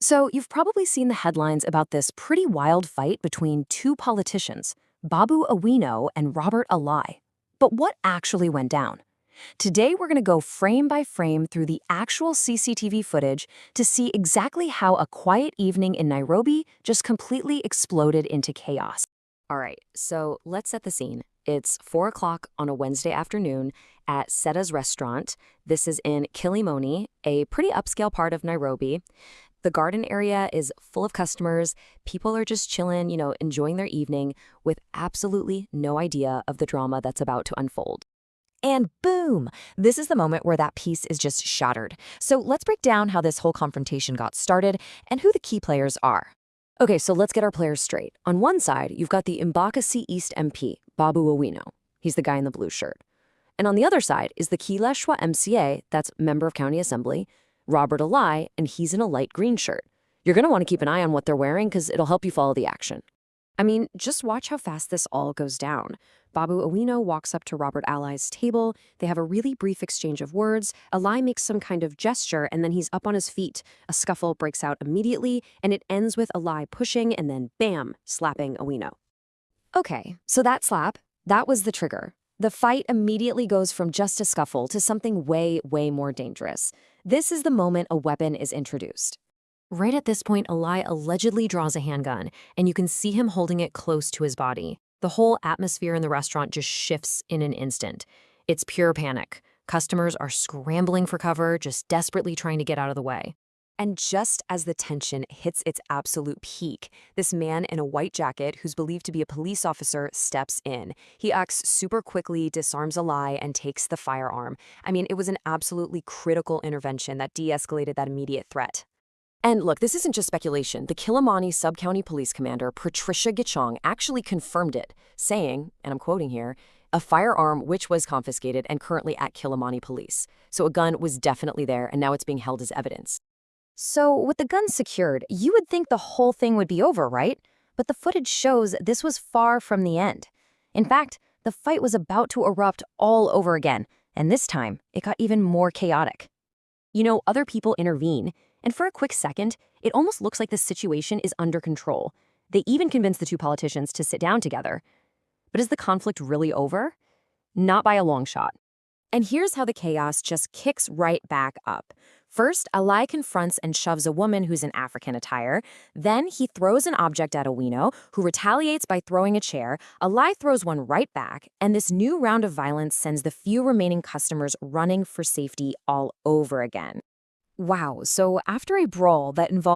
So, you've probably seen the headlines about this pretty wild fight between two politicians, Babu Owino and Robert Alai. But what actually went down? Today, we're going to go frame by frame through the actual CCTV footage to see exactly how a quiet evening in Nairobi just completely exploded into chaos. All right, so let's set the scene. It's 4 o'clock on a Wednesday afternoon at Seta's restaurant. This is in Kilimoni, a pretty upscale part of Nairobi. The garden area is full of customers. People are just chilling, enjoying their evening with absolutely no idea of the drama that's about to unfold. And boom! This is the moment where that piece is just shattered. So let's break down how this whole confrontation got started and who the key players are. Okay, so let's get our players straight. On one side, you've got the Embakasi East MP, Babu Owino. He's the guy in the blue shirt. And on the other side is the Kileshwa MCA, that's Member of County Assembly, Robert Alai, and he's in a light green shirt. You're going to want to keep an eye on what they're wearing because it'll help you follow the action. I mean, just watch how fast this all goes down. Babu Owino walks up to Robert Alai's table. They have a really brief exchange of words. Alai makes some kind of gesture, and then he's up on his feet. A scuffle breaks out immediately, and it ends with Alai pushing and then, bam, slapping Owino. Okay, so that slap, that was the trigger. The fight immediately goes from just a scuffle to something way, way more dangerous. This is the moment a weapon is introduced. Right at this point, Alai allegedly draws a handgun, and you can see him holding it close to his body. The whole atmosphere in the restaurant just shifts in an instant. It's pure panic. Customers are scrambling for cover, just desperately trying to get out of the way. And just as the tension hits its absolute peak, this man in a white jacket, who's believed to be a police officer, steps in. He acts super quickly, disarms Alai, and takes the firearm. I mean, it was an absolutely critical intervention that de-escalated that immediate threat. And look, this isn't just speculation. The Kilimani Sub-County Police Commander, Patricia Gichong, actually confirmed it, saying, and I'm quoting here, a firearm which was confiscated and currently at Kilimani Police. So a gun was definitely there, and now it's being held as evidence. So, with the gun secured, you would think the whole thing would be over, right? But the footage shows this was far from the end. In fact, the fight was about to erupt all over again, and this time, it got even more chaotic. Other people intervene, and for a quick second, it almost looks like the situation is under control. They even convince the two politicians to sit down together. But is the conflict really over? Not by a long shot. And here's how the chaos just kicks right back up. First, Alai confronts and shoves a woman who's in African attire. Then he throws an object at Owino, who retaliates by throwing a chair. Alai throws one right back, and this new round of violence sends the few remaining customers running for safety all over again. Wow, so after a brawl that involved